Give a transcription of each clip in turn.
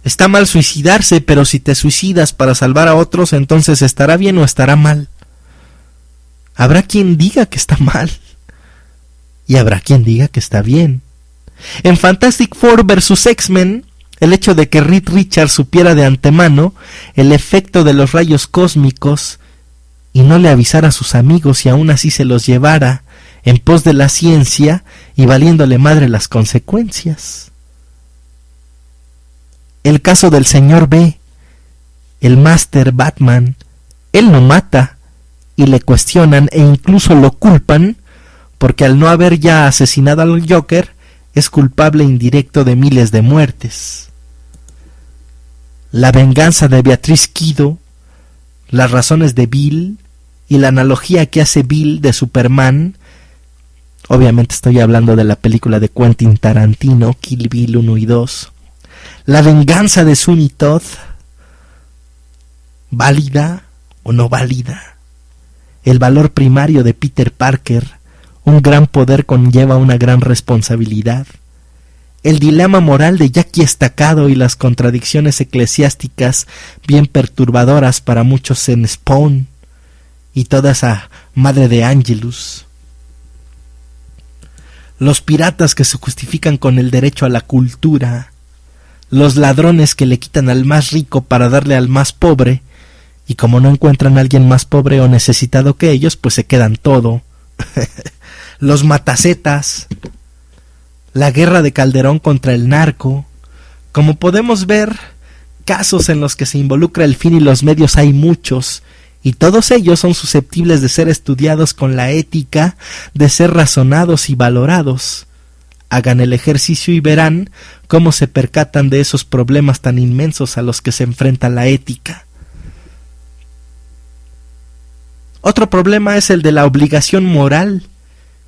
Está mal suicidarse, pero si te suicidas para salvar a otros, entonces ¿estará bien o estará mal? Habrá quien diga que está mal y habrá quien diga que está bien. En Fantastic Four vs. X-Men, el hecho de que Reed Richards supiera de antemano el efecto de los rayos cósmicos y no le avisara a sus amigos y aún así se los llevara en pos de la ciencia y valiéndole madre las consecuencias. El caso del señor B, el Master Batman, él no mata y le cuestionan e incluso lo culpan porque al no haber ya asesinado al Joker es culpable indirecto de miles de muertes. La venganza de Beatriz Kido, las razones de Bill y la analogía que hace Bill de Superman, obviamente estoy hablando de la película de Quentin Tarantino, Kill Bill 1 y 2, la venganza de Sweeney Todd, válida o no válida, el valor primario de Peter Parker, un gran poder conlleva una gran responsabilidad, el dilema moral de Jackie Estacado y las contradicciones eclesiásticas bien perturbadoras para muchos en Spawn y toda esa madre de Angelus, los piratas que se justifican con el derecho a la cultura, los ladrones que le quitan al más rico para darle al más pobre, y como no encuentran a alguien más pobre o necesitado que ellos, pues se quedan todo. Los matacetas, la guerra de Calderón contra el narco. Como podemos ver, casos en los que se involucra el fin y los medios hay muchos, y todos ellos son susceptibles de ser estudiados con la ética de ser razonados y valorados. Hagan el ejercicio y verán cómo se percatan de esos problemas tan inmensos a los que se enfrenta la ética. Otro problema es el de la obligación moral.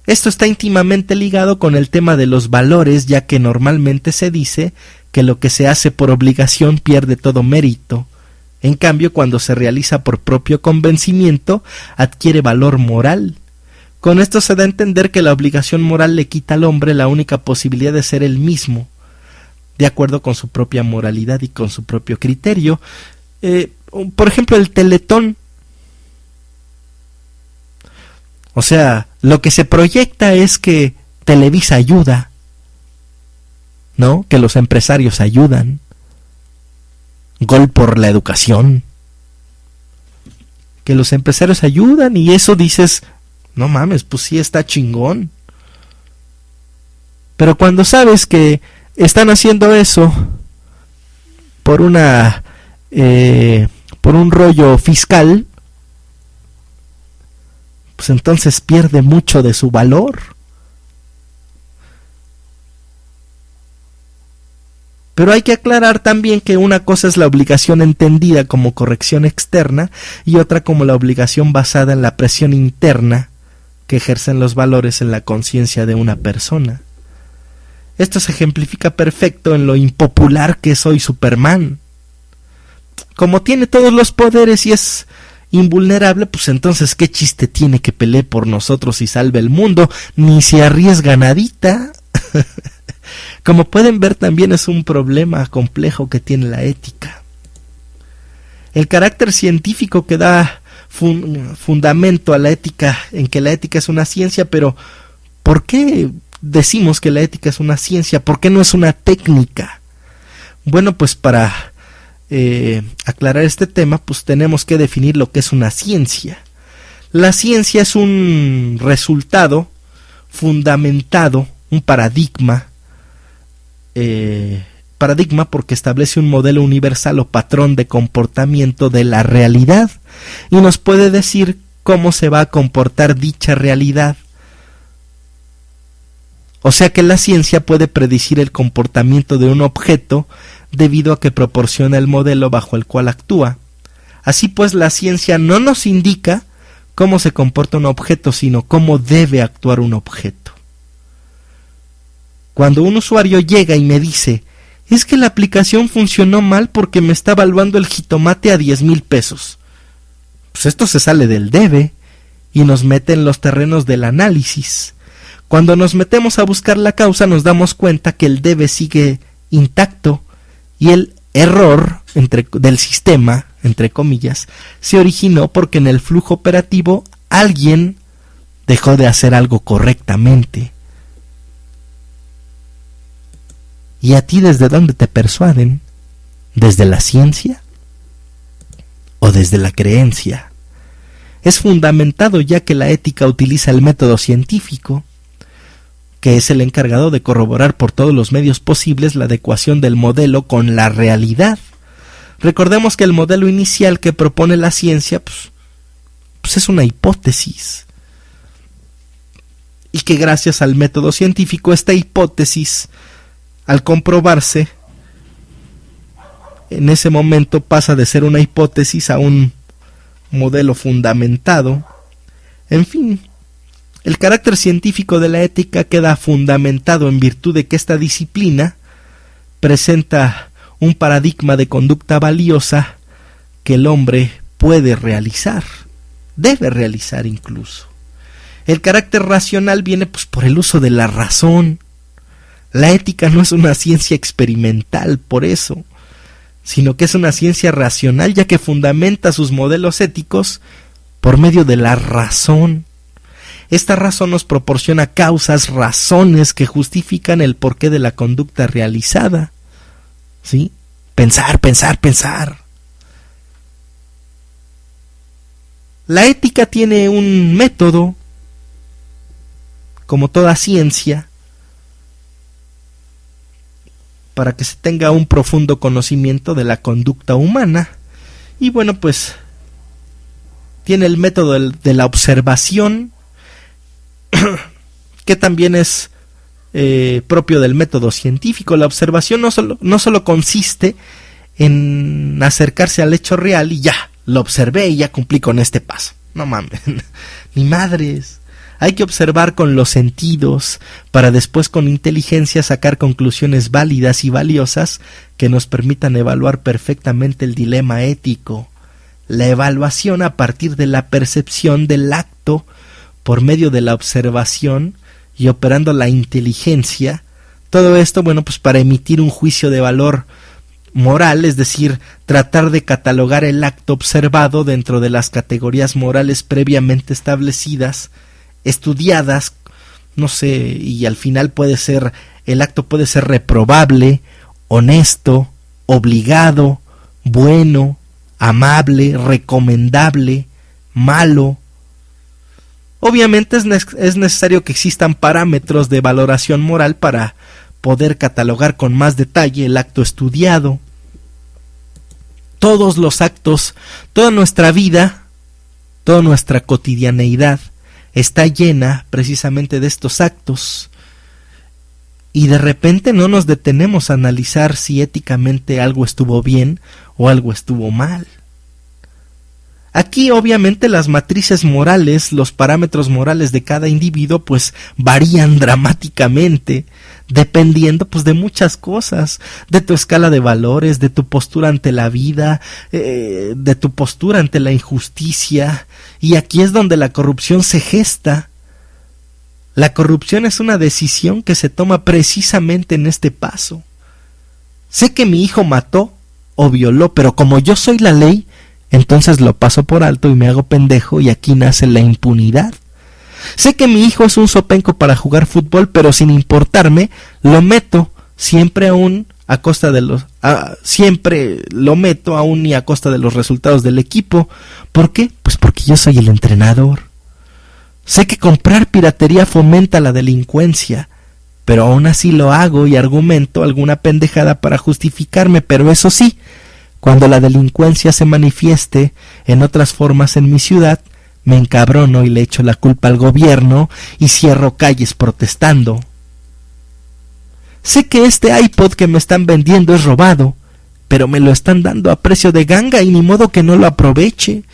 Esto está íntimamente ligado con el tema de los valores, ya que normalmente se dice que lo que se hace por obligación pierde todo mérito. En cambio, cuando se realiza por propio convencimiento, adquiere valor moral. Con esto se da a entender que la obligación moral le quita al hombre la única posibilidad de ser él mismo, de acuerdo con su propia moralidad y con su propio criterio. Por ejemplo, el Teletón. O sea, lo que se proyecta es que Televisa ayuda, ¿no? Que los empresarios ayudan. Gol por la educación. Que los empresarios ayudan y eso dices, no mames, pues sí está chingón. Pero cuando sabes que están haciendo eso por un rollo fiscal, pues entonces pierde mucho de su valor. Pero hay que aclarar también que una cosa es la obligación entendida como corrección externa y otra como la obligación basada en la presión interna que ejercen los valores en la conciencia de una persona. Esto se ejemplifica perfecto en lo impopular que es hoy Superman. Como tiene todos los poderes y es invulnerable, pues entonces qué chiste tiene que pelee por nosotros y salve el mundo, ni se arriesga nadita. Como pueden ver, también es un problema complejo que tiene la ética. El carácter científico que da fundamento a la ética, en que la ética es una ciencia, pero ¿por qué decimos que la ética es una ciencia? ¿Por qué no es una técnica? Bueno, pues para aclarar este tema, pues tenemos que definir lo que es una ciencia. La ciencia es un resultado fundamentado, un paradigma porque establece un modelo universal o patrón de comportamiento de la realidad y nos puede decir cómo se va a comportar dicha realidad. O sea que la ciencia puede predecir el comportamiento de un objeto debido a que proporciona el modelo bajo el cual actúa. Así pues, la ciencia no nos indica cómo se comporta un objeto, sino cómo debe actuar un objeto. Cuando un usuario llega y me dice, es que la aplicación funcionó mal porque me está evaluando el jitomate a 10,000 pesos. Pues esto se sale del debe y nos mete en los terrenos del análisis. Cuando nos metemos a buscar la causa nos damos cuenta que el debe sigue intacto y el error del sistema, entre comillas, se originó porque en el flujo operativo alguien dejó de hacer algo correctamente. ¿Y a ti desde dónde te persuaden? ¿Desde la ciencia o desde la creencia? Es fundamentado ya que la ética utiliza el método científico, que es el encargado de corroborar por todos los medios posibles la adecuación del modelo con la realidad. Recordemos que el modelo inicial que propone la ciencia pues es una hipótesis, y que gracias al método científico esta hipótesis, al comprobarse, en ese momento pasa de ser una hipótesis a un modelo fundamentado. En fin, el carácter científico de la ética queda fundamentado en virtud de que esta disciplina presenta un paradigma de conducta valiosa que el hombre puede realizar, debe realizar incluso. El carácter racional viene por el uso de la razón. La ética no es una ciencia experimental por eso, sino que es una ciencia racional, ya que fundamenta sus modelos éticos por medio de la razón. Esta razón nos proporciona causas, razones que justifican el porqué de la conducta realizada. ¿Sí? Pensar. La ética tiene un método, como toda ciencia, para que se tenga un profundo conocimiento de la conducta humana. Y bueno, pues tiene el método de la observación, que también es propio del método científico. La observación no solo consiste en acercarse al hecho real y ya, lo observé y ya cumplí con este paso. No mames, ni madres. Hay que observar con los sentidos para después con inteligencia sacar conclusiones válidas y valiosas que nos permitan evaluar perfectamente el dilema ético. La evaluación a partir de la percepción del acto por medio de la observación y operando la inteligencia. Todo esto, bueno, pues para emitir un juicio de valor moral, es decir, tratar de catalogar el acto observado dentro de las categorías morales previamente establecidas, estudiadas, no sé, y al final el acto puede ser reprobable, honesto, obligado, bueno, amable, recomendable, malo. Obviamente es necesario que existan parámetros de valoración moral para poder catalogar con más detalle el acto estudiado. Todos los actos, toda nuestra vida, toda nuestra cotidianeidad está llena precisamente de estos actos, y de repente no nos detenemos a analizar si éticamente algo estuvo bien o algo estuvo mal. Aquí obviamente las matrices morales, los parámetros morales de cada individuo pues varían dramáticamente, dependiendo pues de muchas cosas, de tu escala de valores, de tu postura ante la vida, de tu postura ante la injusticia, y aquí es donde la corrupción se gesta. La corrupción es una decisión que se toma precisamente en este paso. Sé que mi hijo mató o violó, pero como yo soy la ley, entonces lo paso por alto y me hago pendejo, y aquí nace la impunidad. Sé que mi hijo es un zopenco para jugar fútbol, pero sin importarme, lo meto siempre aún a costa de siempre lo meto aún y a costa de los resultados del equipo. ¿Por qué? Pues porque yo soy el entrenador. Sé que comprar piratería fomenta la delincuencia, pero aún así lo hago y argumento alguna pendejada para justificarme, pero eso sí, cuando la delincuencia se manifieste en otras formas en mi ciudad, me encabrono y le echo la culpa al gobierno y cierro calles protestando. Sé que este iPod que me están vendiendo es robado, pero me lo están dando a precio de ganga y ni modo que no lo aproveche.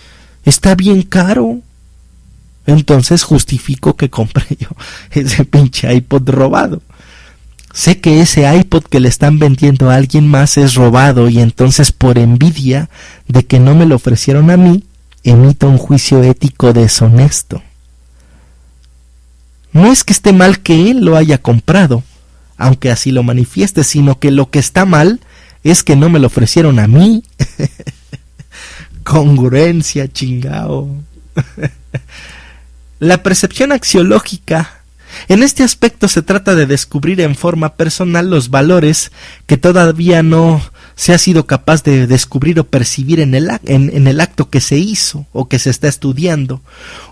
Está bien caro. Entonces justifico que compré yo ese pinche iPod robado. Sé que ese iPod que le están vendiendo a alguien más es robado, y entonces por envidia de que no me lo ofrecieron a mí, emito un juicio ético deshonesto. No es que esté mal que él lo haya comprado, aunque así lo manifieste, sino que lo que está mal Es que no me lo ofrecieron a mí. Congruencia, chingao. La percepción axiológica. En este aspecto se trata de descubrir en forma personal los valores que todavía no se ha sido capaz de descubrir o percibir en el acto que se hizo o que se está estudiando.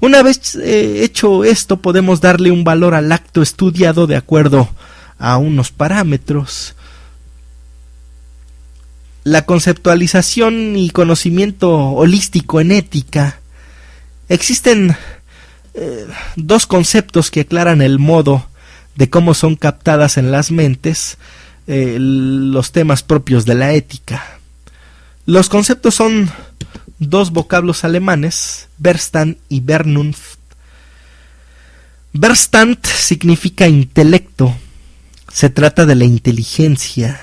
Una vez hecho esto, podemos darle un valor al acto estudiado de acuerdo a unos parámetros. La conceptualización y conocimiento holístico en ética. Existen dos conceptos que aclaran el modo de cómo son captadas en las mentes los temas propios de la ética. Los conceptos son dos vocablos alemanes, Verstand y Vernunft. Verstand significa intelecto. Se trata de la inteligencia,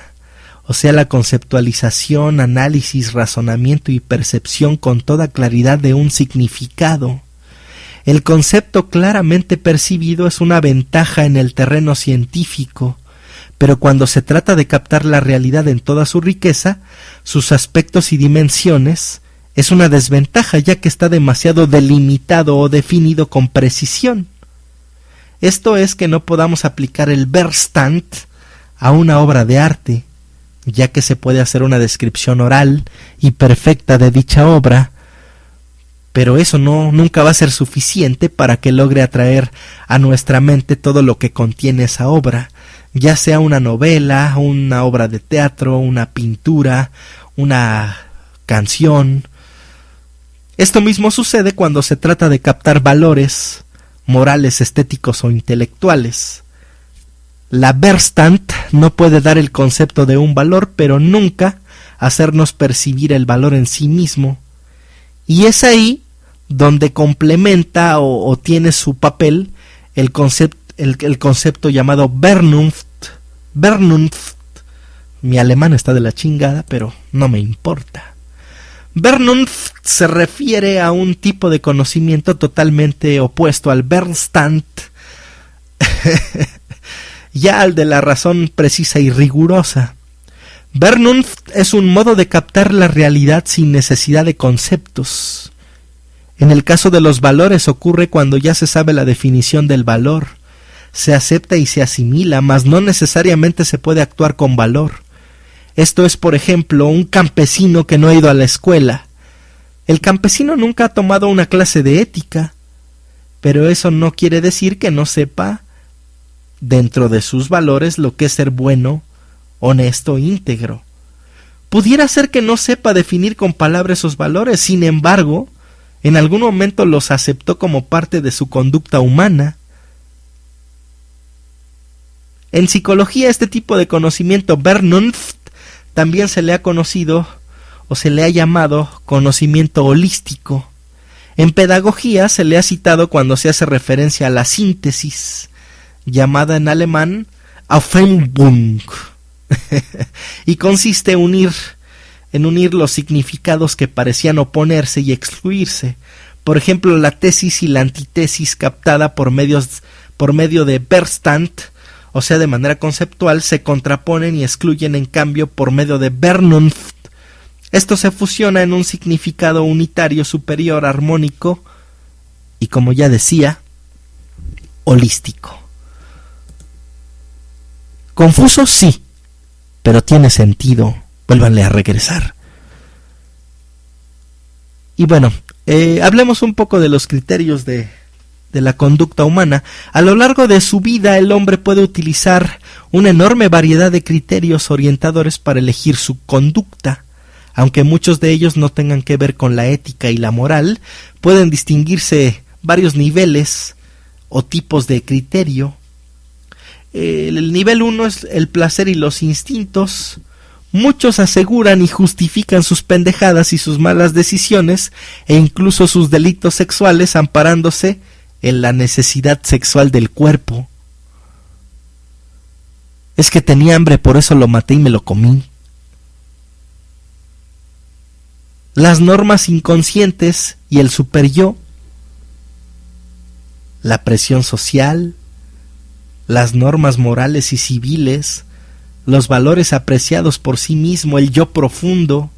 o sea, la conceptualización, análisis, razonamiento y percepción con toda claridad de un significado. El concepto claramente percibido es una ventaja en el terreno científico, pero cuando se trata de captar la realidad en toda su riqueza, sus aspectos y dimensiones, es una desventaja ya que está demasiado delimitado o definido con precisión. Esto es que no podamos aplicar el Verstand a una obra de arte, ya que se puede hacer una descripción oral y perfecta de dicha obra, pero eso nunca va a ser suficiente para que logre atraer a nuestra mente todo lo que contiene esa obra, ya sea una novela, una obra de teatro, una pintura, una canción. Esto mismo sucede cuando se trata de captar valores morales, estéticos o intelectuales. La Verstand no puede dar el concepto de un valor, pero nunca hacernos percibir el valor en sí mismo. Y es ahí donde complementa o tiene su papel el concepto llamado Vernunft. Vernunft. Mi alemán está de la chingada, pero no me importa. Vernunft se refiere a un tipo de conocimiento totalmente opuesto al Verstand, ya al de la razón precisa y rigurosa. Vernunft es un modo de captar la realidad sin necesidad de conceptos. En el caso de los valores ocurre cuando ya se sabe la definición del valor, se acepta y se asimila, mas no necesariamente se puede actuar con valor. Esto es, por ejemplo, un campesino que no ha ido a la escuela. El campesino nunca ha tomado una clase de ética, pero eso no quiere decir que no sepa dentro de sus valores lo que es ser bueno, honesto, íntegro. Pudiera ser que no sepa definir con palabras esos valores, sin embargo, en algún momento los aceptó como parte de su conducta humana. En psicología, este tipo de conocimiento Vernunft también se le ha conocido o se le ha llamado conocimiento holístico. En pedagogía se le ha citado cuando se hace referencia a la síntesis, llamada en alemán Aufhebung, y consiste en unir los significados que parecían oponerse y excluirse. Por ejemplo, la tesis y la antítesis captada por medio de Verstand, o sea, de manera conceptual, se contraponen y excluyen en cambio por medio de Vernunft. Esto se fusiona en un significado unitario superior, armónico y, como ya decía, holístico. Confuso, sí, pero tiene sentido. Vuélvanle a regresar. Y bueno, hablemos un poco de los criterios de la conducta humana. A lo largo de su vida, el hombre puede utilizar una enorme variedad de criterios orientadores para elegir su conducta. Aunque muchos de ellos no tengan que ver con la ética y la moral, pueden distinguirse varios niveles o tipos de criterio. El nivel 1 es el placer y los instintos. Muchos aseguran y justifican sus pendejadas y sus malas decisiones e incluso sus delitos sexuales amparándose en la necesidad sexual del cuerpo. Es que tenía hambre, por eso lo maté y me lo comí. Las normas inconscientes y el superyo, la presión social, las normas morales y civiles, los valores apreciados por sí mismo, el yo profundo.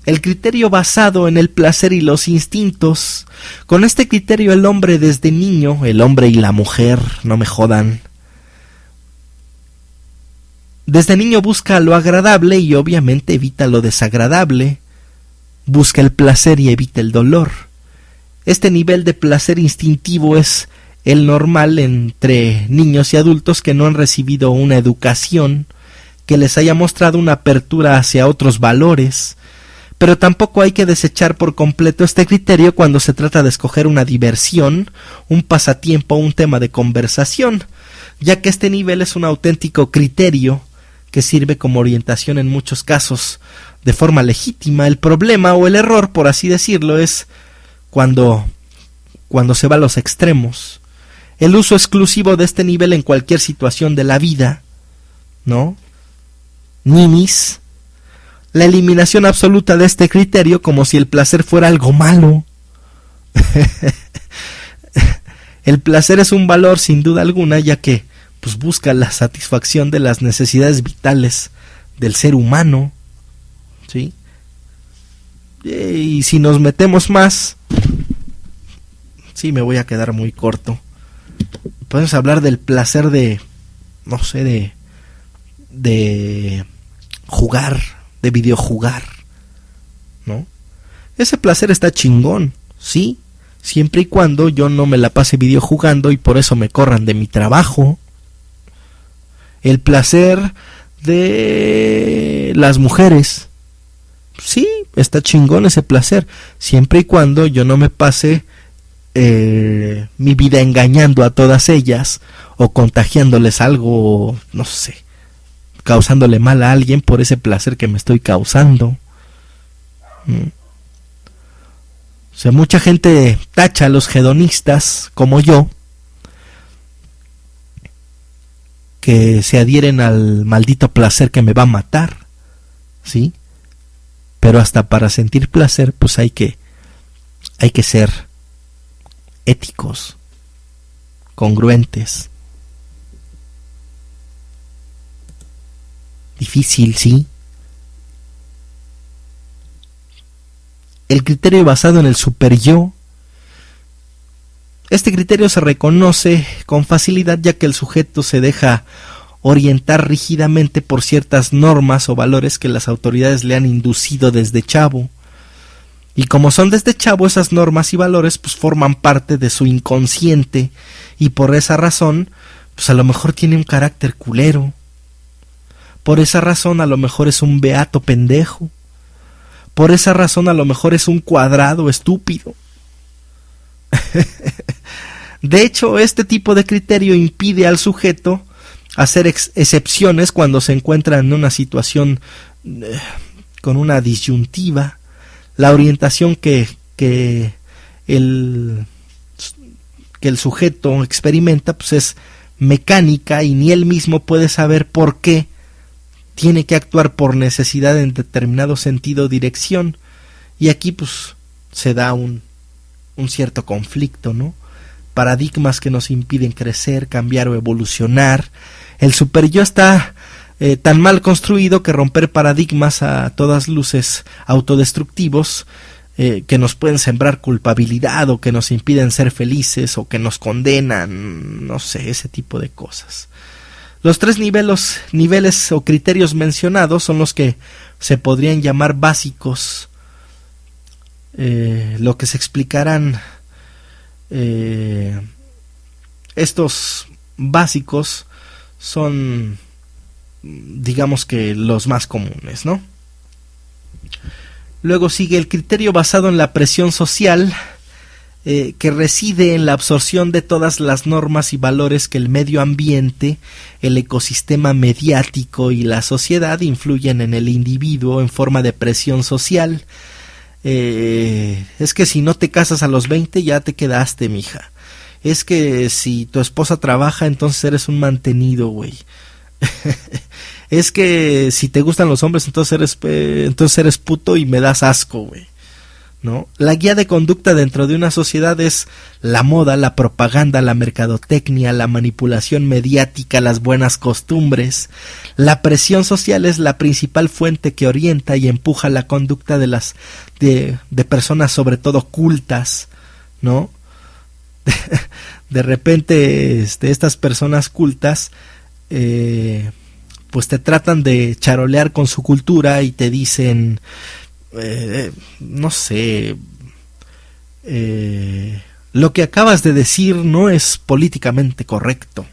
El criterio basado en el placer y los instintos. Con este criterio el hombre desde niño, el hombre y la mujer, no me jodan, desde niño busca lo agradable y obviamente evita lo desagradable. Busca el placer y evita el dolor. Este nivel de placer instintivo es el normal entre niños y adultos que no han recibido una educación que les haya mostrado una apertura hacia otros valores. Pero tampoco hay que desechar por completo este criterio cuando se trata de escoger una diversión, un pasatiempo o un tema de conversación, ya que este nivel es un auténtico criterio que sirve como orientación en muchos casos de forma legítima. El problema o el error, por así decirlo, es cuando se va a los extremos. El uso exclusivo de este nivel en cualquier situación de la vida, ¿no? Ninis. La eliminación absoluta de este criterio como si el placer fuera algo malo. El placer es un valor sin duda alguna, ya que pues busca la satisfacción de las necesidades vitales del ser humano, ¿sí? Y si nos metemos más, sí, me voy a quedar muy corto. Podemos hablar del placer de, no sé, de jugar, de videojugar, ¿no? Ese placer está chingón, sí, siempre y cuando yo no me la pase videojugando y por eso me corran de mi trabajo. El placer de las mujeres, sí, está chingón ese placer, siempre y cuando yo no me pase mi vida engañando a todas ellas o contagiándoles algo, no sé, causándole mal a alguien por ese placer que me estoy causando. O sea, mucha gente tacha a los hedonistas como yo, que se adhieren al maldito placer que me va a matar, ¿sí? Pero hasta para sentir placer, pues hay que ser éticos, congruentes. Difícil, sí. El criterio basado en el superyo. Este criterio se reconoce con facilidad ya que el sujeto se deja orientar rígidamente por ciertas normas o valores que las autoridades le han inducido desde chavo. Y como son desde chavo, esas normas y valores pues forman parte de su inconsciente y por esa razón pues a lo mejor tiene un carácter culero. Por esa razón a lo mejor es un beato pendejo. Por esa razón a lo mejor es un cuadrado estúpido. De hecho, este tipo de criterio impide al sujeto hacer excepciones cuando se encuentra en una situación con una disyuntiva. La orientación que el sujeto experimenta pues es mecánica y ni él mismo puede saber por qué tiene que actuar por necesidad en determinado sentido o dirección. Y aquí pues se da un cierto conflicto, ¿no? Paradigmas que nos impiden crecer, cambiar o evolucionar. El superyo está tan mal construido que romper paradigmas a todas luces autodestructivos que nos pueden sembrar culpabilidad o que nos impiden ser felices o que nos condenan, no sé, ese tipo de cosas. Los tres niveles o criterios mencionados son los que se podrían llamar básicos. Lo que se explicarán estos básicos son, digamos que los más comunes, ¿no? Luego sigue el criterio basado en la presión social, que reside en la absorción de todas las normas y valores que el medio ambiente, el ecosistema mediático y la sociedad influyen en el individuo en forma de presión social. Es que si no te casas a los 20 ya te quedaste, mija. Es que si tu esposa trabaja entonces eres un mantenido, güey. Es que si te gustan los hombres entonces eres puto y me das asco, güey. ¿no? La guía de conducta dentro de una sociedad es la moda, la propaganda, la mercadotecnia, la manipulación mediática, las buenas costumbres. La presión social es la principal fuente que orienta y empuja la conducta de personas, sobre todo cultas, ¿no? De repente estas personas cultas pues te tratan de charolear con su cultura y te dicen no sé, lo que acabas de decir no es políticamente correcto.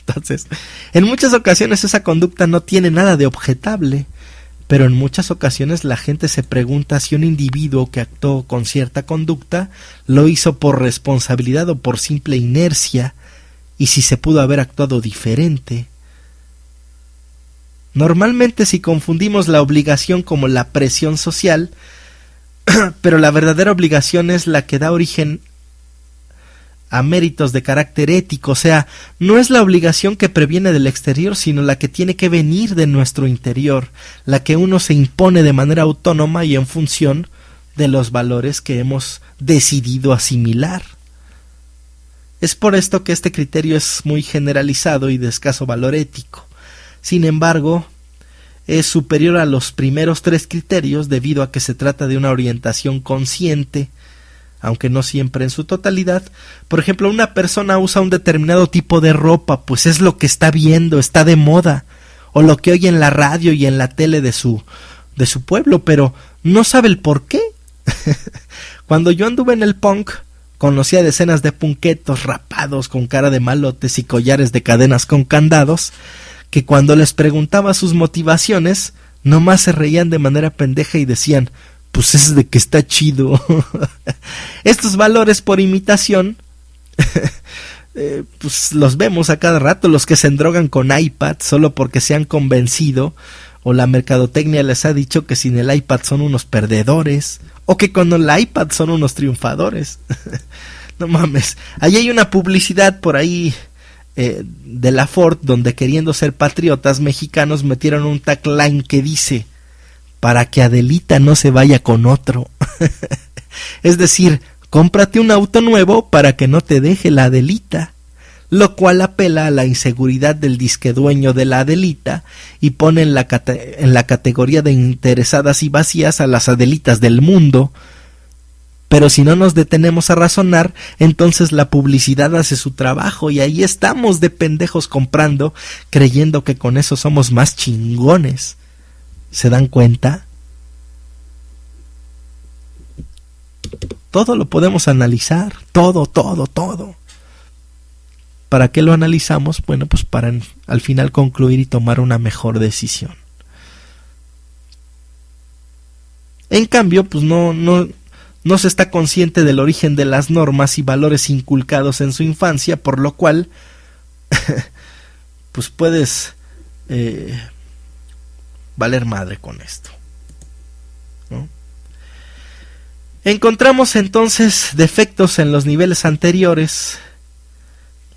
Entonces, en muchas ocasiones esa conducta no tiene nada de objetable, pero en muchas ocasiones la gente se pregunta si un individuo que actuó con cierta conducta lo hizo por responsabilidad o por simple inercia, y si se pudo haber actuado diferente. Normalmente si confundimos la obligación como la presión social, pero la verdadera obligación es la que da origen a méritos de carácter ético, o sea, no es la obligación que previene del exterior, sino la que tiene que venir de nuestro interior, la que uno se impone de manera autónoma y en función de los valores que hemos decidido asimilar. Es por esto que este criterio es muy generalizado y de escaso valor ético. Sin embargo, es superior a los primeros tres criterios debido a que se trata de una orientación consciente, aunque no siempre en su totalidad. Por ejemplo, una persona usa un determinado tipo de ropa, pues es lo que está viendo, está de moda, o lo que oye en la radio y en la tele de su pueblo, pero no sabe el por qué. Cuando yo anduve en el punk, conocí a decenas de punquetos rapados con cara de malotes y collares de cadenas con candados, que cuando les preguntaba sus motivaciones, nomás se reían de manera pendeja y decían, pues es de que está chido. Estos valores por imitación, pues los vemos a cada rato, los que se endrogan con iPad solo porque se han convencido, o la mercadotecnia les ha dicho que sin el iPad son unos perdedores, o que con el iPad son unos triunfadores. No mames, ahí hay una publicidad por ahí de la Ford, donde queriendo ser patriotas mexicanos metieron un tagline que dice, para que Adelita no se vaya con otro. Es decir, cómprate un auto nuevo para que no te deje la Adelita, lo cual apela a la inseguridad del disque dueño de la Adelita y pone en la categoría de interesadas y vacías a las Adelitas del mundo. Pero si no nos detenemos a razonar, entonces la publicidad hace su trabajo y ahí estamos de pendejos comprando, creyendo que con eso somos más chingones. ¿Se dan cuenta? Todo lo podemos analizar, todo. ¿Para qué lo analizamos? Bueno, pues para al final concluir y tomar una mejor decisión. En cambio, pues no se está consciente del origen de las normas y valores inculcados en su infancia, por lo cual pues puedes valer madre con esto, ¿no? Encontramos entonces defectos en los niveles anteriores,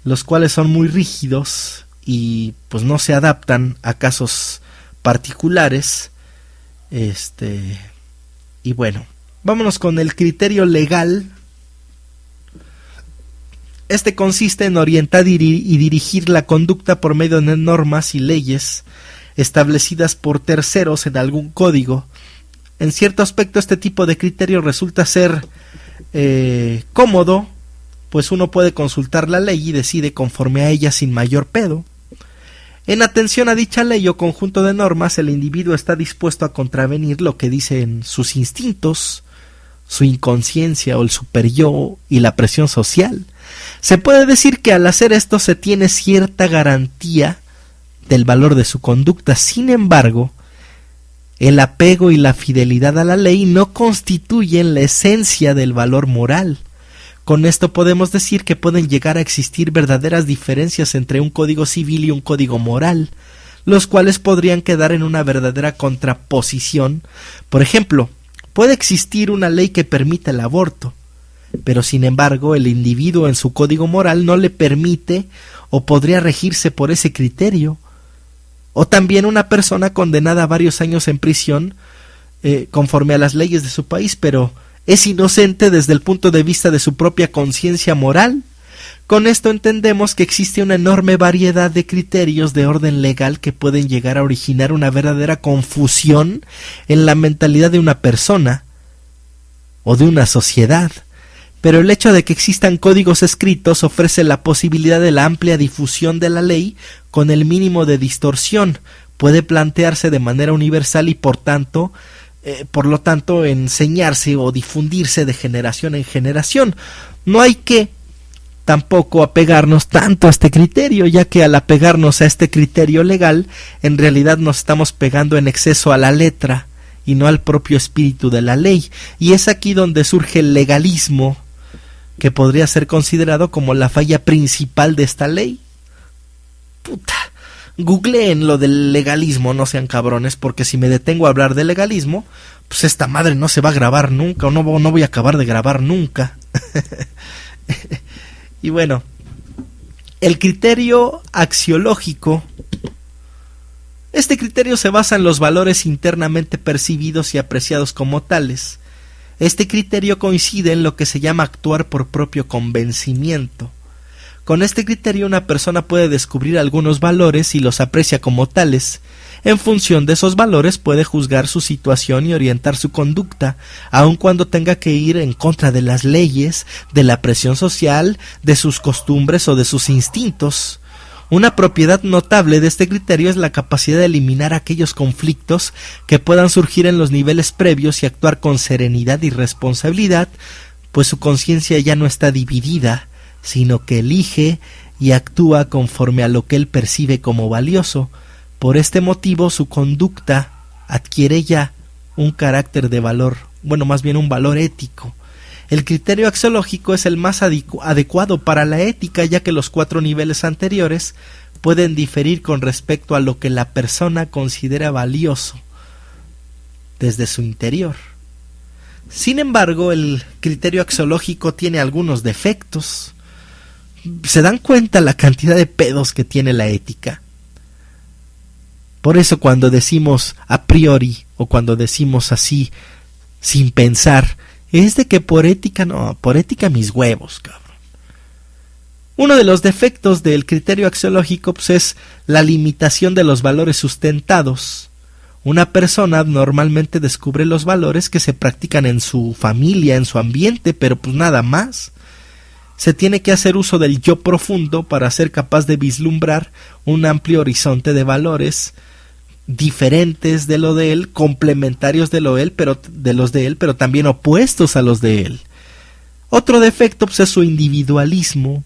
los cuales son muy rígidos y pues no se adaptan a casos particulares. Y bueno, vámonos con el criterio legal. Este consiste en orientar y dirigir la conducta por medio de normas y leyes establecidas por terceros en algún código. En cierto aspecto este tipo de criterio resulta ser cómodo, pues uno puede consultar la ley y decide conforme a ella sin mayor pedo. En atención a dicha ley o conjunto de normas, el individuo está dispuesto a contravenir lo que dicen sus instintos, su inconsciencia o el superyo y la presión social. Se puede decir que al hacer esto se tiene cierta garantía del valor de su conducta. Sin embargo, el apego y la fidelidad a la ley no constituyen la esencia del valor moral. Con esto podemos decir que pueden llegar a existir verdaderas diferencias entre un código civil y un código moral, los cuales podrían quedar en una verdadera contraposición. Por ejemplo, puede existir una ley que permita el aborto, pero sin embargo el individuo en su código moral no le permite o podría regirse por ese criterio. O también una persona condenada a varios años en prisión conforme a las leyes de su país, pero es inocente desde el punto de vista de su propia conciencia moral. Con esto entendemos que existe una enorme variedad de criterios de orden legal que pueden llegar a originar una verdadera confusión en la mentalidad de una persona o de una sociedad. Pero el hecho de que existan códigos escritos ofrece la posibilidad de la amplia difusión de la ley con el mínimo de distorsión. Puede plantearse de manera universal y por lo tanto enseñarse o difundirse de generación en generación. No hay que tampoco apegarnos tanto a este criterio, ya que al apegarnos a este criterio legal, en realidad nos estamos pegando en exceso a la letra y no al propio espíritu de la ley. Y es aquí donde surge el legalismo, que podría ser considerado como la falla principal de esta ley. Puta, googleen lo del legalismo, no sean cabrones, porque si me detengo a hablar de legalismo, pues esta madre no se va a grabar nunca, o no voy a acabar de grabar nunca. Y bueno, el criterio axiológico, este criterio se basa en los valores internamente percibidos y apreciados como tales. Este criterio coincide en lo que se llama actuar por propio convencimiento. Con este criterio una persona puede descubrir algunos valores y los aprecia como tales. En función de esos valores puede juzgar su situación y orientar su conducta, aun cuando tenga que ir en contra de las leyes, de la presión social, de sus costumbres o de sus instintos. Una propiedad notable de este criterio es la capacidad de eliminar aquellos conflictos que puedan surgir en los niveles previos y actuar con serenidad y responsabilidad, pues su conciencia ya no está dividida, sino que elige y actúa conforme a lo que él percibe como valioso. Por este motivo su conducta adquiere ya un carácter de valor, más bien un valor ético. El criterio axiológico es el más adecuado para la ética, ya que los 4 niveles anteriores pueden diferir con respecto a lo que la persona considera valioso desde su interior. Sin embargo, el criterio axiológico tiene algunos defectos. ¿Se dan cuenta la cantidad de pedos que tiene la ética? Por eso cuando decimos a priori o cuando decimos así sin pensar, es de que por ética mis huevos, cabrón. Uno de los defectos del criterio axiológico es la limitación de los valores sustentados. Una persona normalmente descubre los valores que se practican en su familia, en su ambiente, pero nada más. Se tiene que hacer uso del yo profundo para ser capaz de vislumbrar un amplio horizonte de valores diferentes de lo de él, complementarios de los de él, pero también opuestos a los de él. Otro defecto es su individualismo.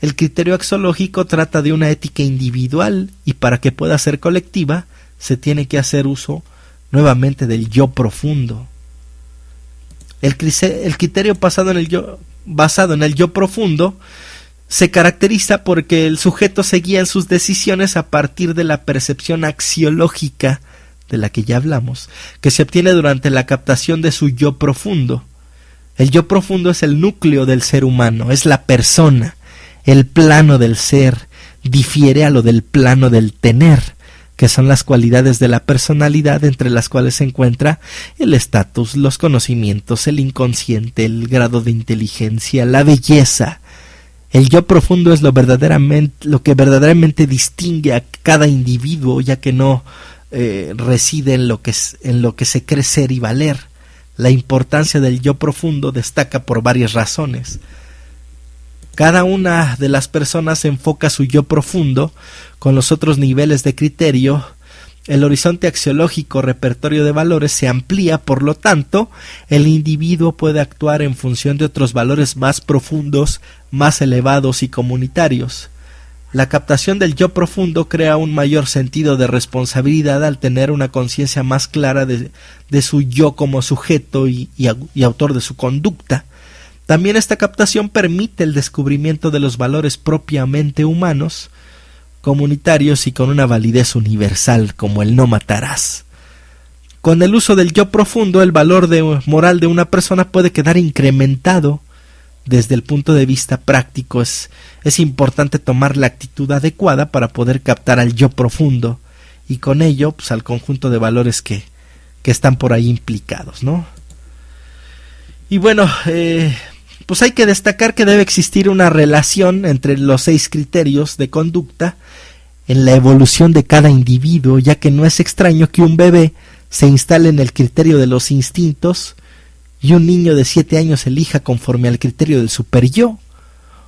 El criterio axiológico trata de una ética individual y para que pueda ser colectiva se tiene que hacer uso nuevamente del yo profundo. El criterio basado en el yo profundo se caracteriza porque el sujeto se guía en sus decisiones a partir de la percepción axiológica, de la que ya hablamos, que se obtiene durante la captación de su yo profundo. El yo profundo es el núcleo del ser humano, es la persona, el plano del ser, difiere a lo del plano del tener, que son las cualidades de la personalidad entre las cuales se encuentra el estatus, los conocimientos, el inconsciente, el grado de inteligencia, la belleza. El yo profundo es lo que verdaderamente distingue a cada individuo, ya que no reside en lo que se cree ser y valer. La importancia del yo profundo destaca por varias razones. Cada una de las personas enfoca su yo profundo con los otros niveles de criterio. El horizonte axiológico repertorio de valores se amplía, por lo tanto, el individuo puede actuar en función de otros valores más profundos, más elevados y comunitarios. La captación del yo profundo crea un mayor sentido de responsabilidad al tener una conciencia más clara de su yo como sujeto y autor de su conducta. También esta captación permite el descubrimiento de los valores propiamente humanos, comunitarios y con una validez universal, como el no matarás. Con el uso del yo profundo, el valor moral de una persona puede quedar incrementado. Desde el punto de vista práctico es importante tomar la actitud adecuada para poder captar al yo profundo y con ello al conjunto de valores que que están por ahí implicados, ¿no? Y bueno, pues hay que destacar que debe existir una relación entre los 6 criterios de conducta en la evolución de cada individuo, ya que no es extraño que un bebé se instale en el criterio de los instintos y un niño de 7 años elija conforme al criterio del superyo,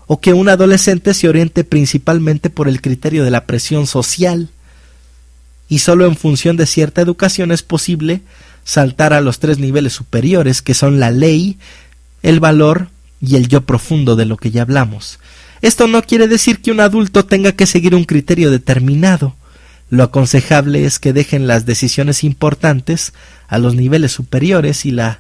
o que un adolescente se oriente principalmente por el criterio de la presión social, y solo en función de cierta educación es posible saltar a los 3 niveles superiores, que son la ley, el valor y el yo profundo, de lo que ya hablamos. Esto no quiere decir que un adulto tenga que seguir un criterio determinado. Lo aconsejable es que dejen las decisiones importantes a los niveles superiores y las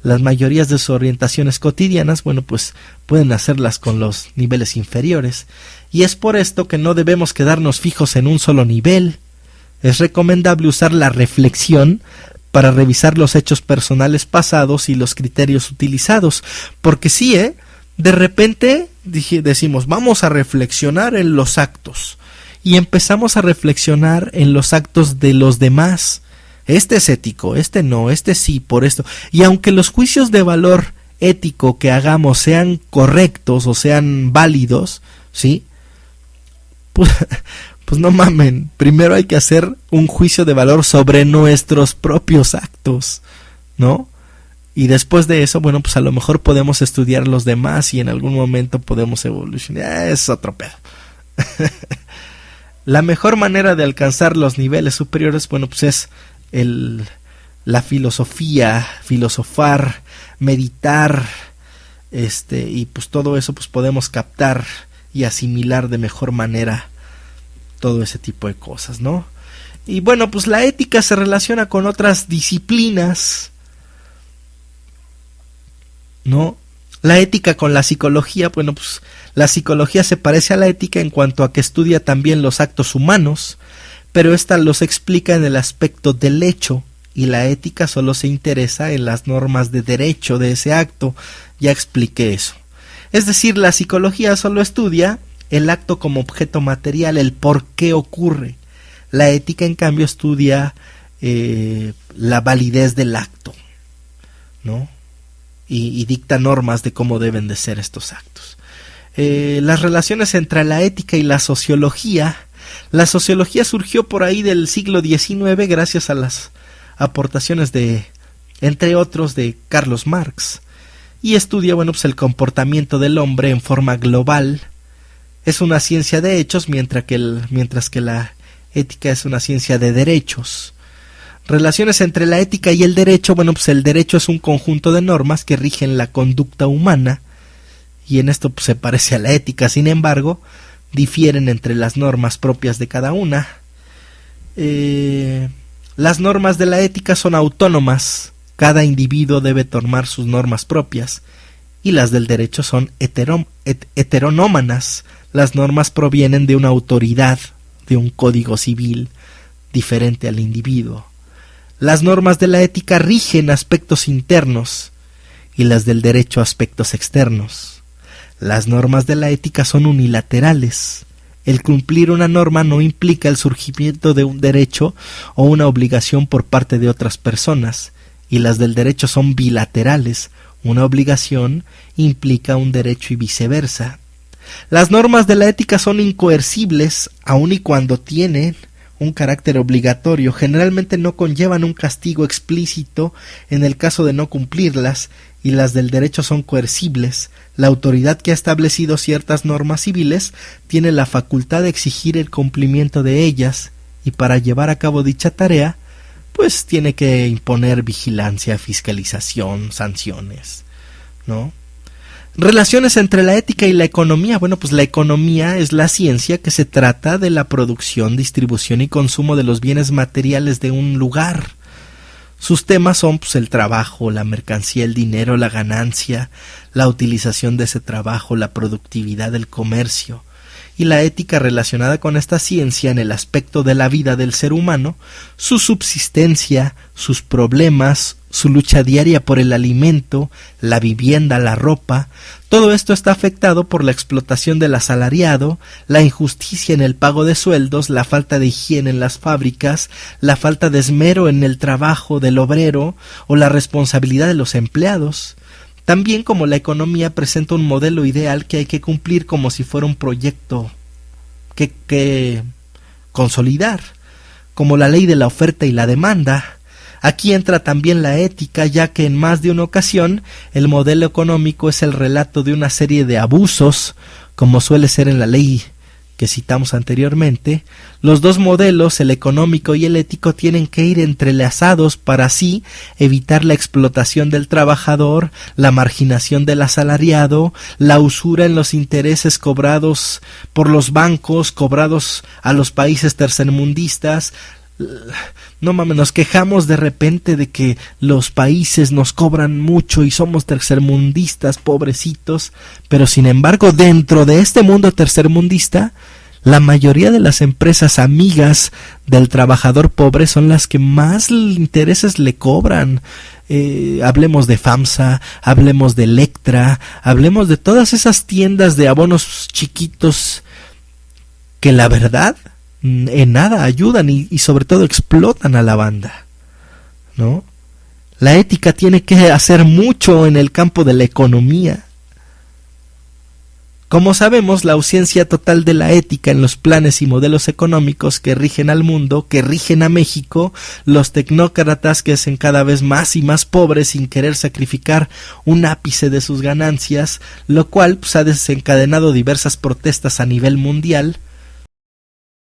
mayorías de sus orientaciones cotidianas, bueno, pues pueden hacerlas con los niveles inferiores. Y es por esto que no debemos quedarnos fijos en un solo nivel. Es recomendable usar la reflexión para revisar los hechos personales pasados y los criterios utilizados, porque sí, de repente decimos, vamos a reflexionar en los actos, y empezamos a reflexionar en los actos de los demás. Este es ético, este no, este sí, por esto. Y aunque los juicios de valor ético que hagamos sean correctos o sean válidos, ¿sí? Pues no mamen, primero hay que hacer un juicio de valor sobre nuestros propios actos, ¿no? Y después de eso, bueno, pues a lo mejor podemos estudiar los demás y en algún momento podemos evolucionar. Es otro pedo. La mejor manera de alcanzar los niveles superiores, bueno, pues es la filosofía, filosofar, meditar, y pues todo eso pues podemos captar y asimilar de mejor manera todo ese tipo de cosas, ¿no? Y bueno, pues la ética se relaciona con otras disciplinas, ¿no? La ética con la psicología, bueno, pues la psicología se parece a la ética en cuanto a que estudia también los actos humanos, pero ésta los explica en el aspecto del hecho, y la ética solo se interesa en las normas de derecho de ese acto. Ya expliqué eso. Es decir, la psicología solo estudia el acto como objeto material, el por qué ocurre. La ética, en cambio, estudia la validez del acto, ¿no? Y dicta normas de cómo deben de ser estos actos. Las relaciones entre la ética y la sociología. La sociología surgió por ahí del siglo XIX gracias a las aportaciones de, entre otros, de Carlos Marx. Y estudia, bueno, pues el comportamiento del hombre en forma global. Es una ciencia de hechos, mientras que la ética es una ciencia de derechos. Relaciones entre la ética y el derecho. Bueno, pues el derecho es un conjunto de normas que rigen la conducta humana, y en esto pues se parece a la ética. Sin embargo, difieren entre las normas propias de cada una. Las normas de la ética son autónomas. Cada individuo debe tomar sus normas propias, y las del derecho son heteronómanas. Las normas provienen de una autoridad, de un código civil diferente al individuo. Las normas de la ética rigen aspectos internos y las del derecho aspectos externos. Las normas de la ética son unilaterales. El cumplir una norma no implica el surgimiento de un derecho o una obligación por parte de otras personas, y las del derecho son bilaterales. Una obligación implica un derecho y viceversa. Las normas de la ética son incoercibles, aun y cuando tienen un carácter obligatorio. Generalmente no conllevan un castigo explícito en el caso de no cumplirlas, y las del derecho son coercibles. La autoridad que ha establecido ciertas normas civiles tiene la facultad de exigir el cumplimiento de ellas, y para llevar a cabo dicha tarea, pues tiene que imponer vigilancia, fiscalización, sanciones, ¿no? Relaciones entre la ética y la economía. Bueno, pues la economía es la ciencia que se trata de la producción, distribución y consumo de los bienes materiales de un lugar. Sus temas son pues el trabajo, la mercancía, el dinero, la ganancia, la utilización de ese trabajo, la productividad del comercio. Y la ética relacionada con esta ciencia en el aspecto de la vida del ser humano, su subsistencia, sus problemas su lucha diaria por el alimento, la vivienda, la ropa. Todo esto está afectado por la explotación del asalariado, la injusticia en el pago de sueldos, la falta de higiene en las fábricas, la falta de esmero en el trabajo del obrero o la responsabilidad de los empleados. También como la economía presenta un modelo ideal que hay que cumplir como si fuera un proyecto que consolidar, como la ley de la oferta y la demanda. Aquí entra también la ética, ya que en más de una ocasión el modelo económico es el relato de una serie de abusos, como suele ser en la ley que citamos anteriormente. Los dos modelos, el económico y el ético, tienen que ir entrelazados para así evitar la explotación del trabajador, la marginación del asalariado, la usura en los intereses cobrados por los bancos, cobrados a los países tercermundistas. No mames, nos quejamos de repente de que los países nos cobran mucho y somos tercermundistas, pobrecitos, pero sin embargo dentro de este mundo tercermundista, la mayoría de las empresas amigas del trabajador pobre son las que más intereses le cobran. Hablemos de FAMSA, hablemos de Electra, hablemos de todas esas tiendas de abonos chiquitos que la verdad en nada ayudan y sobre todo explotan a la banda, ¿no? La ética tiene que hacer mucho en el campo de la economía. Como sabemos, la ausencia total de la ética en los planes y modelos económicos que rigen al mundo, que rigen a México, los tecnócratas que hacen cada vez más y más pobres sin querer sacrificar un ápice de sus ganancias, lo cual ha desencadenado diversas protestas a nivel mundial.